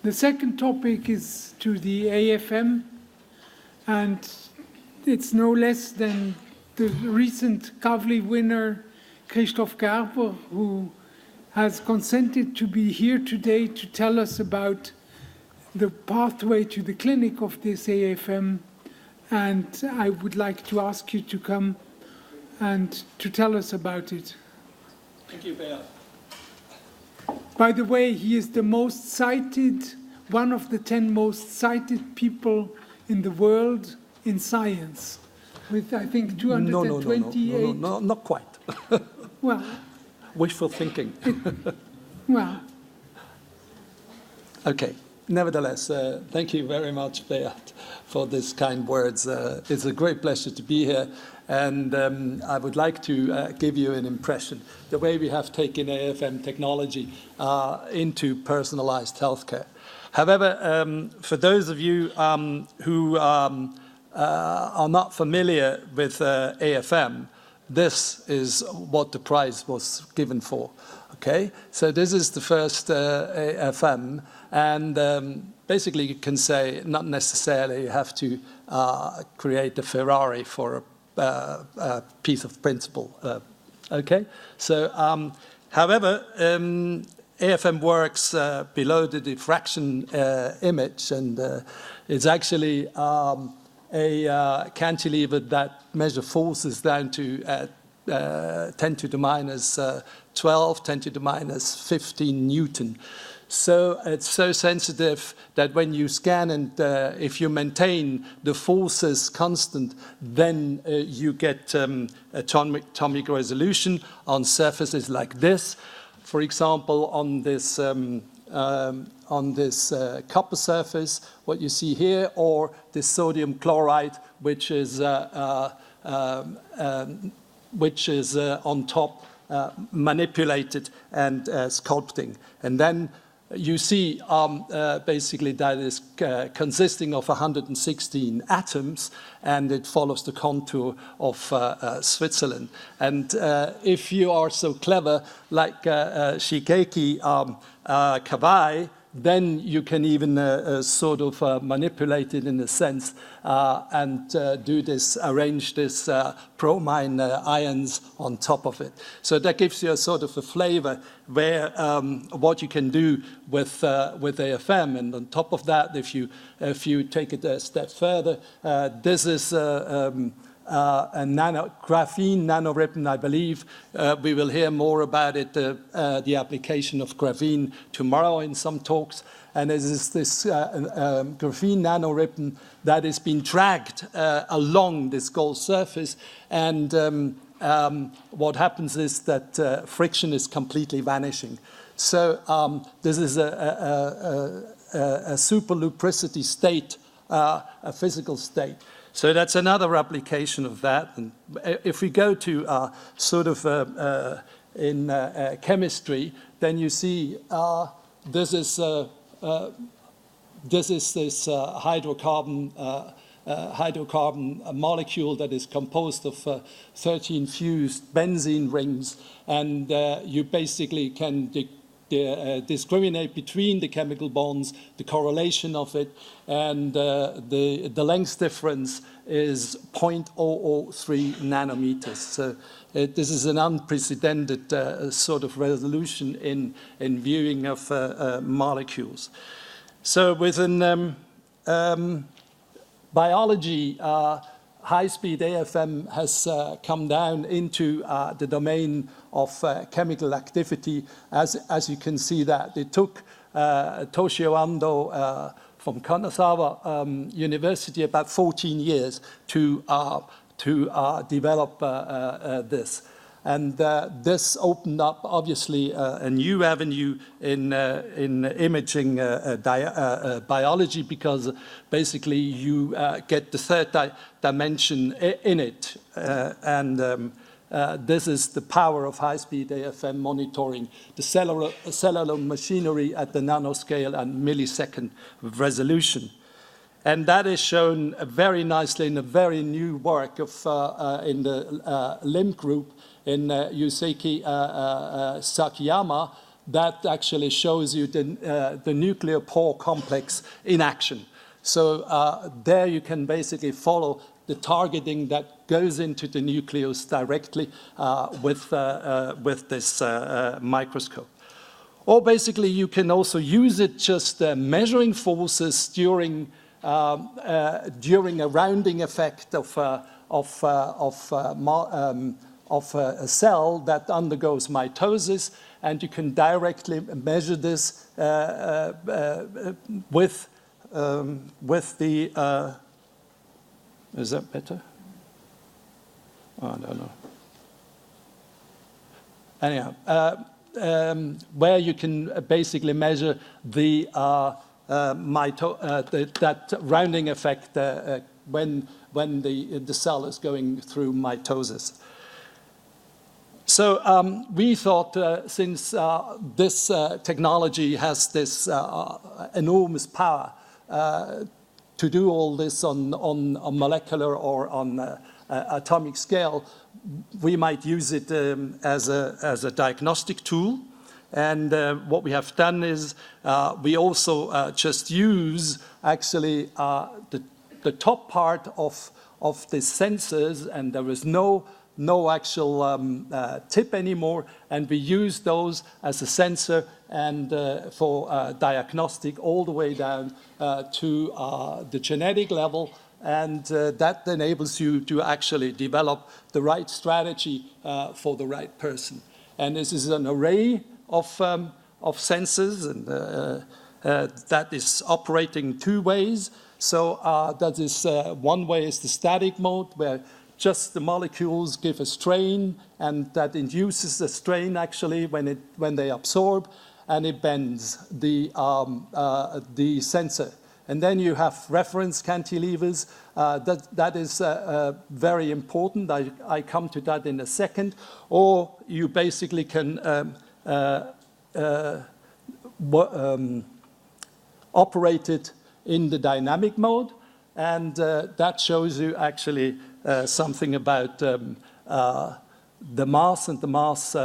The second topic is to the AFM, and it's no less than the recent Kavli winner, Christoph Gerber, who has consented to be here today to tell us about the pathway to the clinic of this AFM. And I would like to ask you to come and to tell us about it. Thank you, Bea. By the way, he is the most cited, one of the 10 most cited people in the world in science, with, I think, 228. No, not quite. Well, wishful thinking. Well. Okay. Nevertheless, thank you very much, Bea, for these kind words. It's a great pleasure to be here. And I would like to give you an impression, the way we have taken AFM technology into personalized healthcare. However, for those of you who are not familiar with AFM, this is what the prize was given for. Okay, so this is the first AFM, and basically you can say not necessarily you have to create a Ferrari for a piece of principle. Okay, so however, AFM works below the diffraction image, and it's actually a cantilever that measures forces down to 10 to the minus 12, 10 to the minus 15 Newton. So it's so sensitive that when you scan and if you maintain the forces constant, then you get atomic resolution on surfaces like this. For example, on this copper surface, what you see here, or this sodium chloride, which is on top, manipulated and sculpting. And then you see basically that is consisting of 116 atoms, and it follows the contour of Switzerland. And if you are so clever like Shigeki Kawai, then you can even sort of manipulate it in a sense and do this, arrange this bromine ions on top of it. So that gives you a sort of a flavor where what you can do with AFM. And on top of that, if you take it a step further, this is a graphene nanoribbon, I believe. We will hear more about it, the application of graphene tomorrow in some talks. And it is this graphene nanoribbon that is being dragged along this gold surface. And what happens is that friction is completely vanishing. So this is a superlubricity state, a physical state. So that's another application of that. And if we go to sort of in chemistry, then you see this is this hydrocarbon molecule that is composed of 13 fused benzene rings, and you basically can discriminate between the chemical bonds, the correlation of it, and the length difference is 0.003 nanometers. So this is an unprecedented sort of resolution in viewing of molecules. So within biology, high-speed AFM has come down into the domain of chemical activity. As you can see that it took Toshio Ando from Kanazawa University about 14 years to develop this. And this opened up, obviously, a new avenue in imaging biology, because basically you get the third dimension in it. This is the power of high-speed AFM monitoring the cellular machinery at the nanoscale and millisecond resolution. And that is shown very nicely in a very new work of in the LIMB group in Yusuke Sakiyama, that actually shows you the nuclear pore complex in action. So there you can basically follow the targeting that goes into the nucleus directly with this microscope. Or basically you can also use it just measuring forces during a rounding effect of a cell that undergoes mitosis, and you can directly measure this with the. Is that better? Oh, I don't know. Anyhow, where you can basically measure the that rounding effect when the cell is going through mitosis. So we thought since this technology has this enormous power to do all this on a molecular or on atomic scale, we might use it as a diagnostic tool. And what we have done is we also just use actually the top part of the sensors, and there is no actual tip anymore, and we use those as a sensor and for diagnostic all the way down to the genetic level, and that enables you to actually develop the right strategy for the right person. And this is an array of sensors, and that is operating two ways. So that is one way is the static mode, where just the molecules give a strain, and that induces a strain actually when they absorb, and it bends the sensor. And then you have reference cantilevers. That is very important. I come to that in a second. Or you basically can operate it in the dynamic mode, and that shows you actually something about the mass and the mass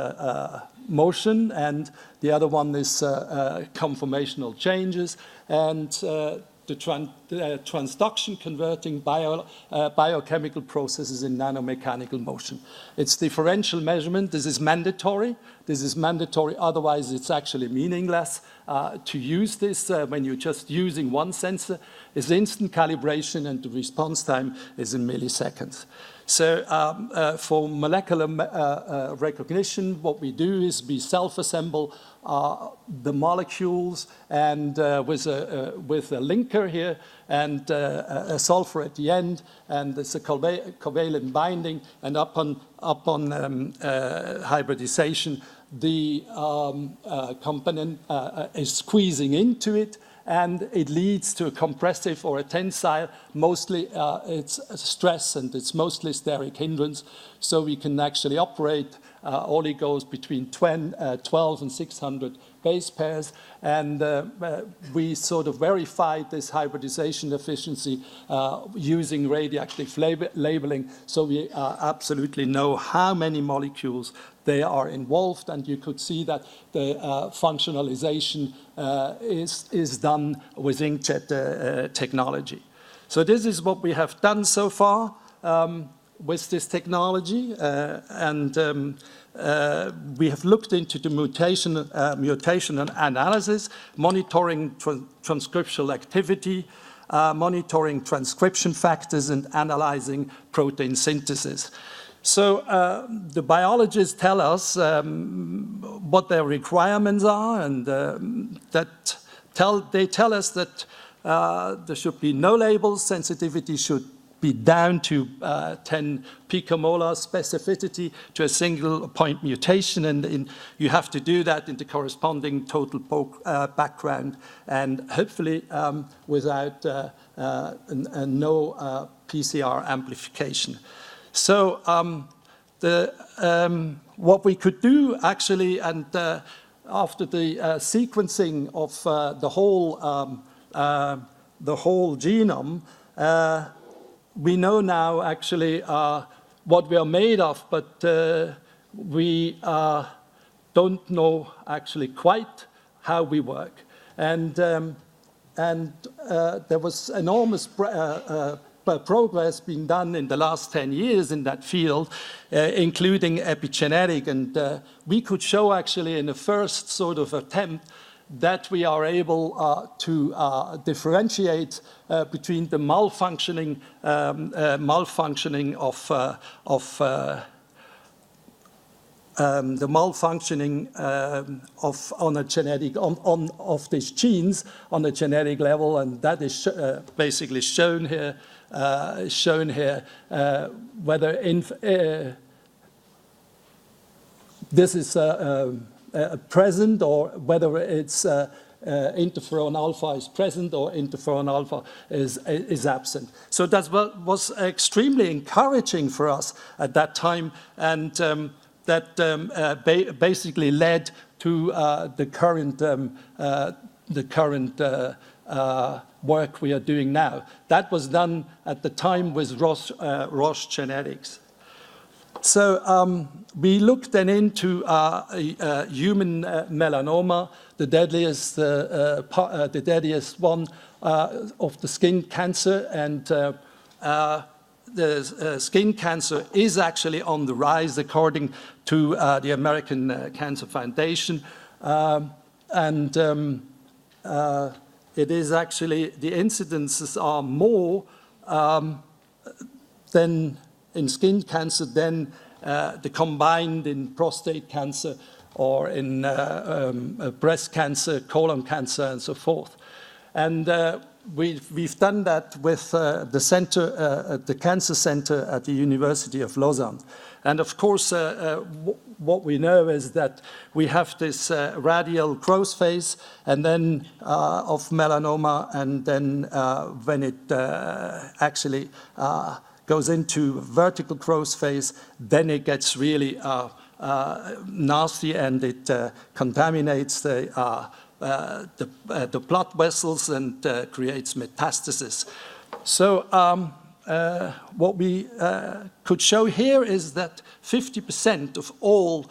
motion, and the other one is conformational changes, and the transduction converting biochemical processes in nanomechanical motion. It's differential measurement. This is mandatory. Otherwise, it's actually meaningless to use this when you're just using one sensor. It's instant calibration, and the response time is in milliseconds. So for molecular recognition, what we do is we self-assemble the molecules, and with a linker here and a sulfur at the end, and it's a covalent binding, and upon hybridization, the component is squeezing into it, and it leads to a compressive or a tensile. Mostly it's stress, and it's mostly steric hindrance. So we can actually operate oligos between 12 and 600 base pairs. And we sort of verified this hybridization efficiency using radioactive labeling. So we absolutely know how many molecules they are involved, and you could see that the functionalization is done with inkjet technology. So this is what we have done so far with this technology, and we have looked into the mutation analysis, monitoring transcriptional activity, monitoring transcription factors, and analyzing protein synthesis. So the biologists tell us what their requirements are, and they tell us that there should be no labels. Sensitivity should be down to 10 picomolar specificity to a single point mutation, and you have to do that in the corresponding total background, and hopefully without no PCR amplification. So what we could do actually, and after the sequencing of the whole genome, we know now actually what we are made of, but we don't know actually quite how we work. And there was enormous progress being done in the last 10 years in that field, including epigenetic. And we could show actually in the first sort of attempt that we are able to differentiate between the malfunctioning of these genes on a genetic level, and that is basically shown here. Whether this is present or whether it's interferon alpha is present or interferon alpha is absent. So that was extremely encouraging for us at that time, and that basically led to the current work we are doing now. That was done at the time with Roche Genetics. So we looked then into human melanoma, the deadliest one of the skin cancer, and the skin cancer is actually on the rise according to the American Cancer Foundation. It is actually, the incidences are more than in skin cancer than the combined in prostate cancer or in breast cancer, colon cancer, and so forth. And we've done that with the center, the cancer center at the University of Lausanne. And of course, what we know is that we have this radial growth phase, and then of melanoma, and then when it actually goes into vertical growth phase, then it gets really nasty, and it contaminates the blood vessels and creates metastasis. So what we could show here is that 50% of all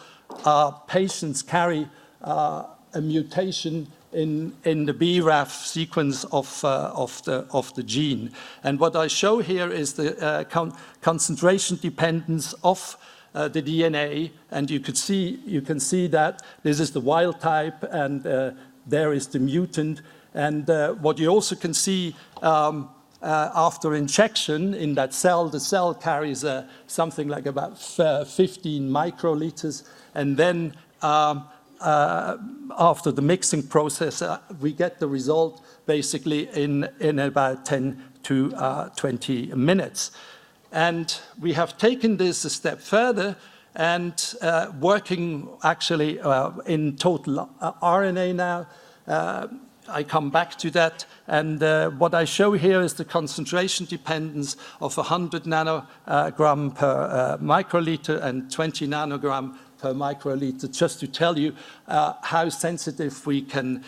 patients carry a mutation in the BRAF sequence of the gene. And what I show here is the concentration dependence of the DNA, and you can see that this is the wild type, and there is the mutant. And what you also can see after injection in that cell, the cell carries something like about 15 microliters, and then after the mixing process, we get the result basically in about 10 to 20 minutes. And we have taken this a step further and working actually in total RNA now. I come back to that. And what I show here is the concentration dependence of 100 nanogram per microliter and 20 nanogram per microliter, just to tell you how sensitive we can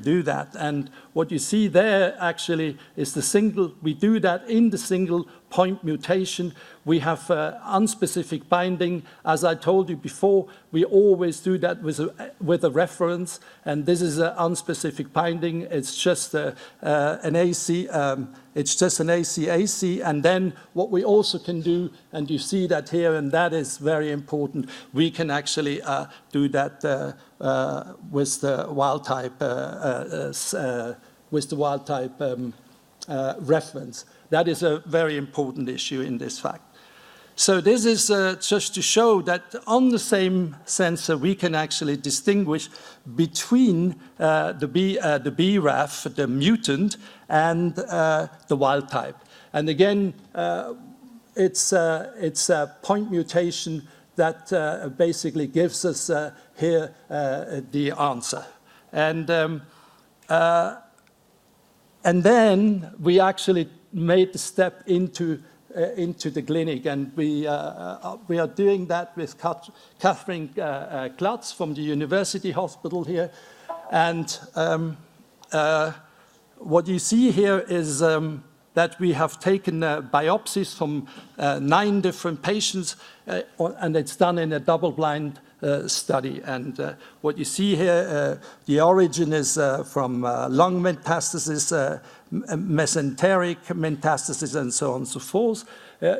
do that. And what you see there actually is we do that in the single point mutation. We have unspecific binding. As I told you before, we always do that with a reference, and this is an unspecific binding. It's just an AC. It's just an AC-AC, and then what we also can do, and you see that here, and that is very important, we can actually do that with the wild type reference. That is a very important issue in this fact. So this is just to show that on the same sensor we can actually distinguish between the BRAF, the mutant, and the wild type. And again, it's a point mutation that basically gives us here the answer. And then we actually made the step into the clinic, and we are doing that with Catherine Klatz from the University Hospital here. And what you see here is that we have taken biopsies from 9 different patients, and it's done in a double-blind study. And what you see here, the origin is from lung metastasis, mesenteric metastasis, and so on and so forth.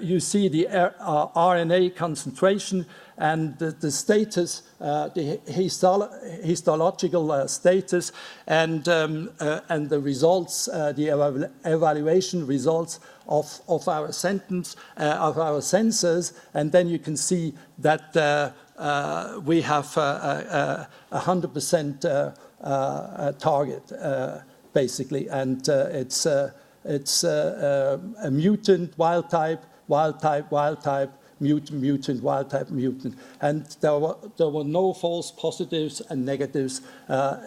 You see the RNA concentration and the status, the histological status, and the results, the evaluation results of our sensors, and then you can see that we have 100% target, basically, and it's a mutant, wild type, mutant, wild type, mutant, and there were no false positives and negatives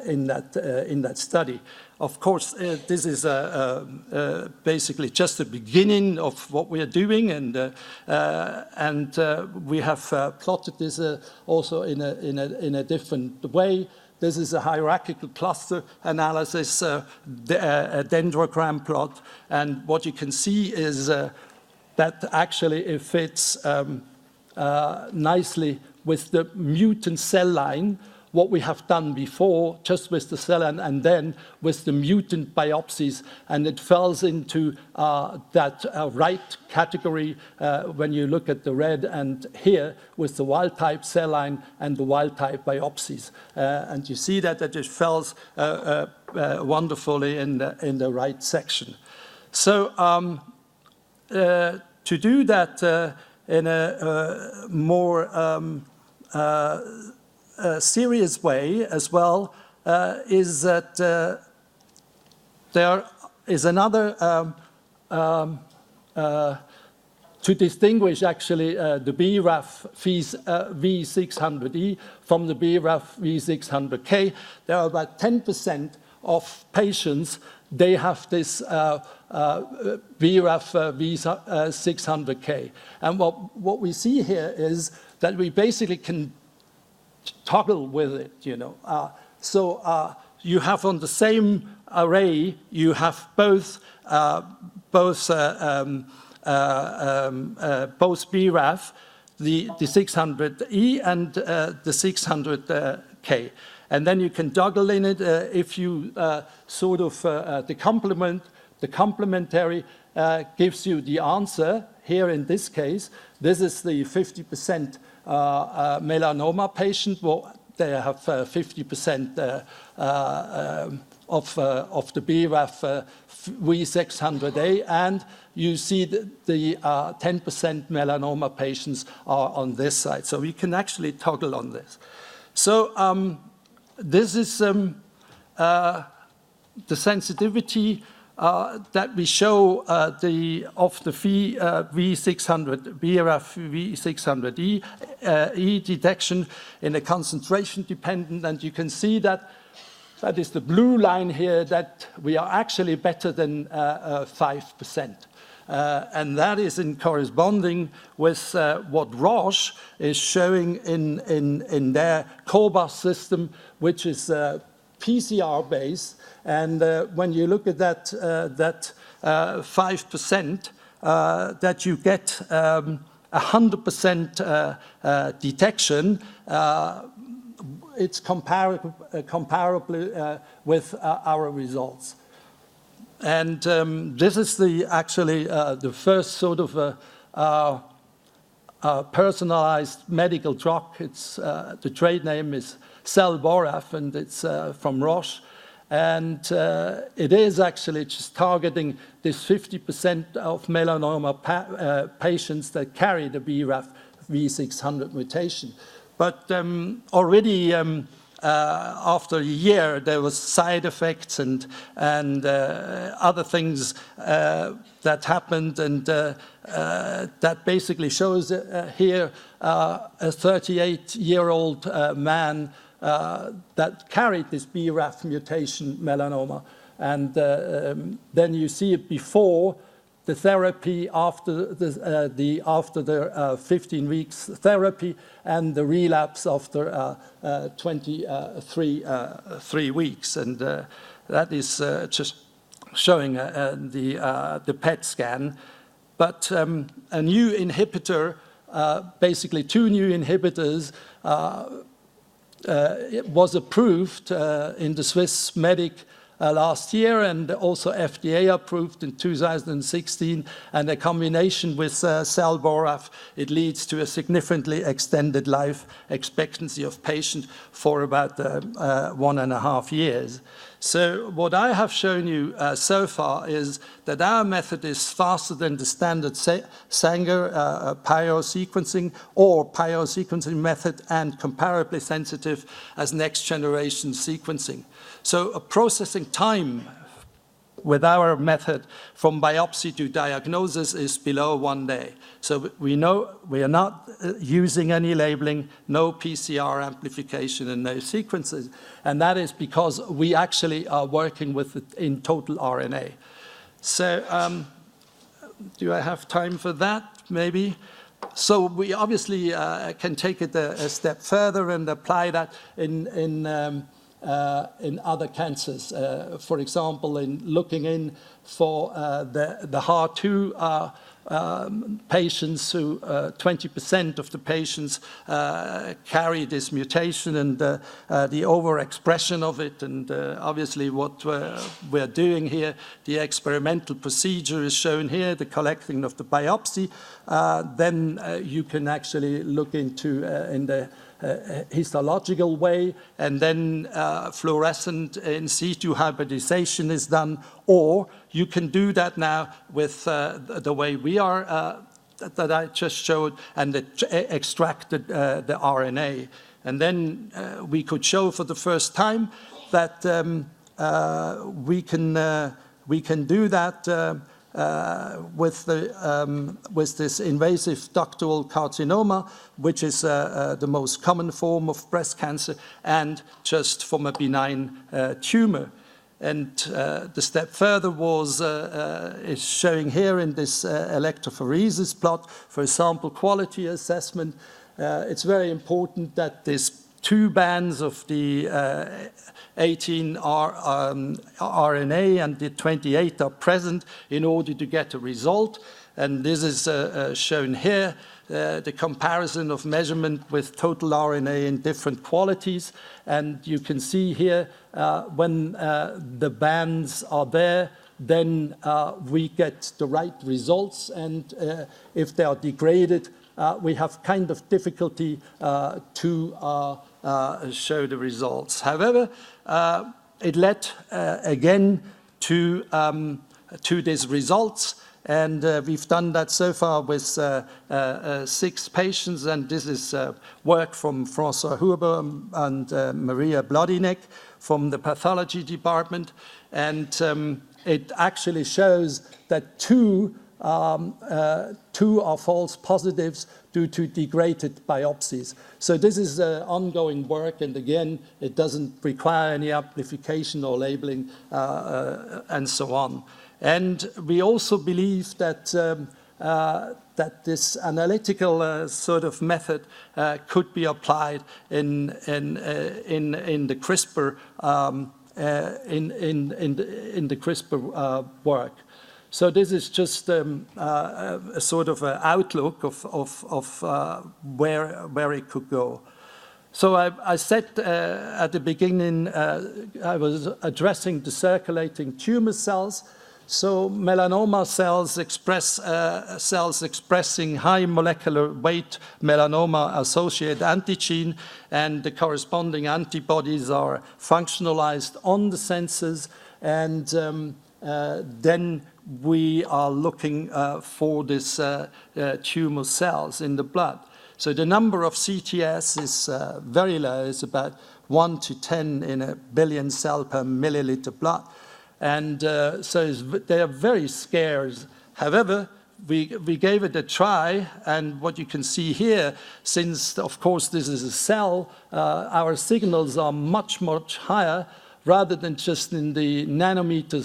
in that study. Of course, this is basically just the beginning of what we are doing, and we have plotted this also in a different way. This is a hierarchical cluster analysis, a dendrogram plot, and what you can see is that actually it fits nicely with the mutant cell line, what we have done before, just with the cell line, and then with the mutant biopsies, and it falls into that right category when you look at the red, and here with the wild type cell line and the wild type biopsies. And you see that it falls wonderfully in the right section. So to do that in a more serious way as well is that there is another to distinguish actually the BRAF V600E from the BRAF V600K. There are about 10% of patients, they have this BRAF V600K. And what we see here is that we basically can toggle with it, you know. So you have on the same array, you have both BRAF, the 600E and the 600K. And then you can toggle in it if you sort of, the complementary gives you the answer. Here in this case, this is the 50% melanoma patient. Well, they have 50% of the BRAF V600A, and you see the 10% melanoma patients are on this side. So we can actually toggle on this. So this is the sensitivity that we show of the V600, BRAF V600E detection in a concentration dependent, and you can see that is the blue line here, that we are actually better than 5%. And that is in corresponding with what Roche is showing in their COBAS system, which is PCR-based. And when you look at that 5%, that you get 100% detection, it's comparable with our results. And this is actually the first sort of personalized medical drug. It's the trade name is Celboraf, and it's from Roche. And it is actually just targeting this 50% of melanoma patients that carry the BRAF V600 mutation. But already after a year, there was side effects and other things that happened, and that basically shows here a 38-year-old man that carried this BRAF mutation melanoma, and then you see it before the therapy, after the 15 weeks therapy, and the relapse after 23 weeks, and that is just showing the PET scan. But a new inhibitor, basically 2 new inhibitors, it was approved in the Swiss Medic last year, and also FDA approved in 2016, and a combination with cell-BRAF, it leads to a significantly extended life expectancy of patient for about 1.5 years. So what I have shown you so far is that our method is faster than the standard Sanger pyrosequencing or pyrosequencing method, and comparably sensitive as next generation sequencing. So a processing time with our method from biopsy to diagnosis is below 1 day. So we know we are not using any labeling, no PCR amplification, and no sequences. And that is because we actually are working with it in total RNA. So do I have time for that, maybe? So we obviously can take it a step further and apply that in other cancers. For example, in looking in for the HER2 patients who 20% of the patients carry this mutation, and the overexpression of it. And obviously what we're doing here, the experimental procedure is shown here, the collecting of the biopsy. Then you can actually look into in the histological way, and then fluorescent in situ hybridization is done, or you can do that now with the way we are that I just showed, and extracted the RNA. And then we could show for the first time that we can do that with this invasive ductal carcinoma, which is the most common form of breast cancer, and just from a benign tumor. And the step further was is showing here in this electrophoresis plot for sample quality assessment. It's very important that these 2 bands of the 18 RNA and the 28 are present in order to get a result. And this is shown here, the comparison of measurement with total RNA in different qualities. And you can see here, when the bands are there, then we get the right results. And if they are degraded, we have kind of difficulty to show the results. However, it led again to these results, and we've done that so far with 6 patients, and this is work from François Huber and Maria Blodinek from the pathology department, and it actually shows that 2 are false positives due to degraded biopsies. So this is ongoing work, and again, it doesn't require any amplification or labeling and so on. And we also believe that that this analytical sort of method could be applied in the CRISPR in the CRISPR work. So this is just a sort of an outlook of where it could go. So I said at the beginning, I was addressing the circulating tumor cells. So melanoma cells express cells expressing high molecular weight melanoma-associated antigen, and the corresponding antibodies are functionalized on the sensors, and then we are looking for these tumor cells in the blood. So the number of CTCs is very low. It's about 1 to 10 in a billion cell per milliliter blood. And so they are very scarce. However, we gave it a try, and what you can see here, since of course this is a cell, our signals are much, much higher, rather than just in the nanometer,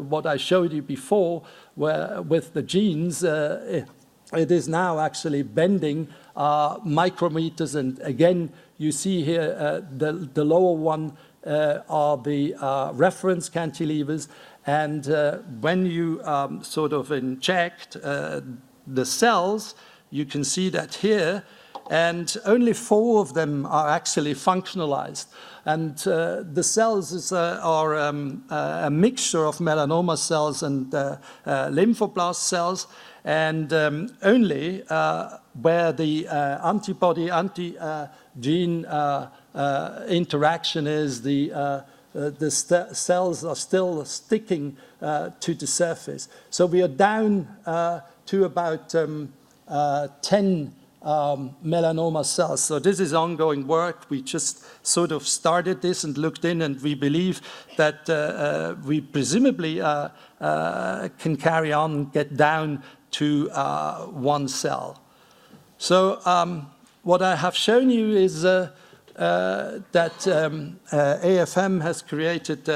what I showed you before, where with the genes, it is now actually bending micrometers. And again, you see here the lower one are the reference cantilevers. And when you sort of inject the cells, you can see that here, and only 4 of them are actually functionalized. And the cells are a mixture of melanoma cells and lymphoblast cells, and only where the antibody-anti-gene interaction is, the cells are still sticking to the surface. So we are down to about 10 melanoma cells. So this is ongoing work. We just sort of started this and looked in, and we believe that we presumably can carry on, get down to 1 cell. So what I have shown you is that AFM has created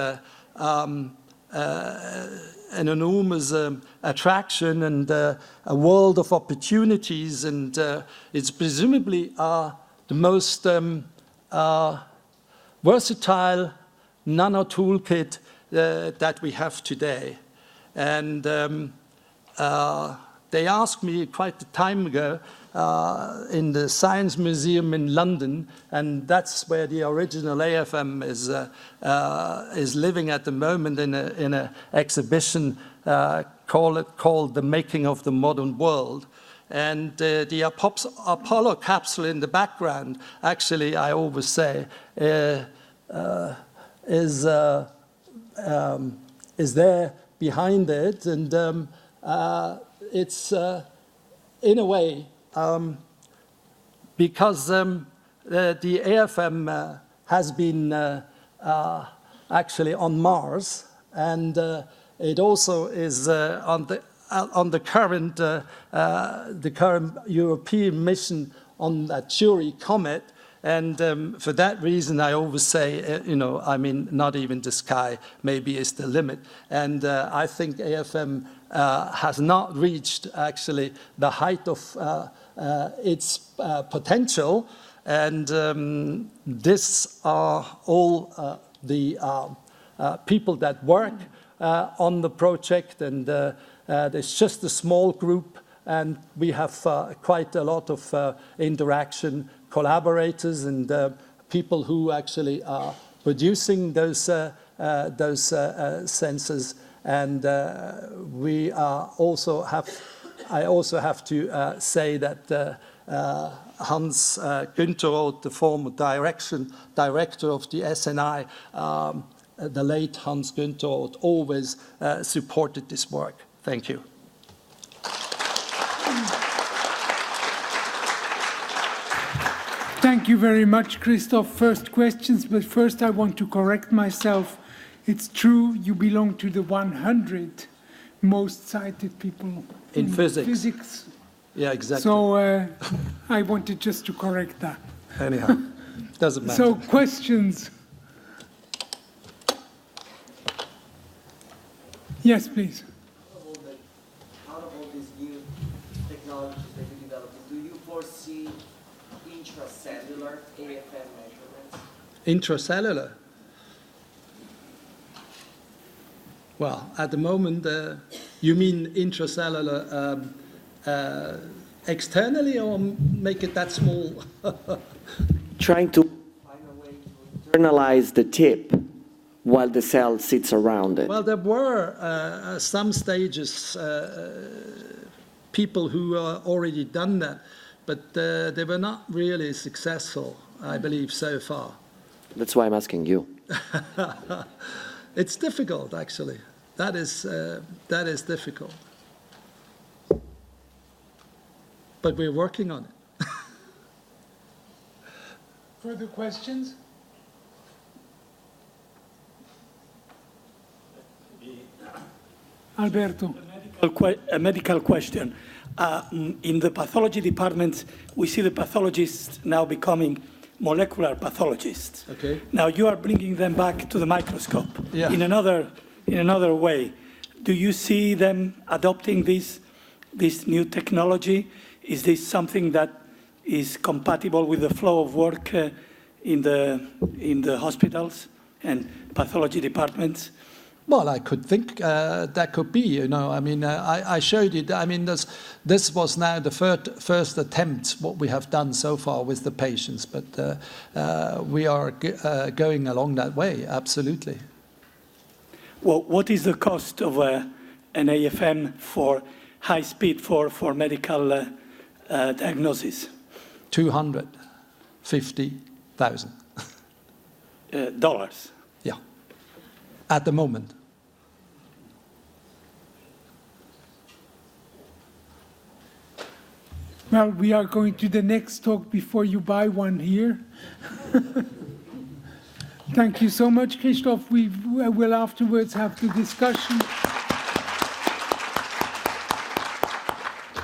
an enormous attraction and a world of opportunities, and it's presumably the most versatile nano toolkit that we have today. And they asked me quite a time ago in the Science Museum in London, and that's where the original AFM is living at the moment in an exhibition called The Making of the Modern World. And the Apollo capsule in the background, actually, I always say, is there behind it, and it's in a way because the AFM has been actually on Mars, and it also is on the current European mission on that Chury comet. And for that reason, I always say, I mean, not even the sky maybe is the limit. And I think AFM has not reached actually the height of its potential. And these are all the people that work on the project, and there's just a small group, and we have quite a lot of interaction, collaborators, and people who actually are producing those sensors. And I also have to say that Hans Günther, the former director of the SNI, the late Hans Günther, always supported this work. Thank you. Thank you very much, Christoph. First questions, but first I want to correct myself. It's true, you belong to the 100 most cited people in physics. Yeah, exactly. So I wanted just to correct that. Anyhow, doesn't matter. So questions? Yes, please. Out of all these new technologies that you're developing, do you foresee intracellular AFM measurements? Intracellular? Well, at the moment, you mean intracellular externally, or make it that small? Trying to find a way to internalize the tip while the cell sits around it. Well, there were some stages people who already done that, but they were not really successful, I believe, so far. That's why I'm asking you. It's difficult, actually. That is difficult. But we're working on it. Further questions? Alberto. A medical question. In the pathology department, we see the pathologists now becoming molecular pathologists. Okay. Now you are bringing them back to the microscope. Yeah. In another way. Do you see them adopting this new technology? Is this something that is compatible with the flow of work in the hospitals? and pathology departments? Well, I could think that could be, you know. I mean, I showed you, I mean, this was now the first attempt, what we have done so far with the patients, but we are going along that way, absolutely. Well, what is the cost of an AFM for high speed for medical diagnosis? $250,000. Dollars? Yeah, at the moment. Well, we are going to the next talk before you buy one here. Thank you so much, Christoph. We will afterwards have the discussion.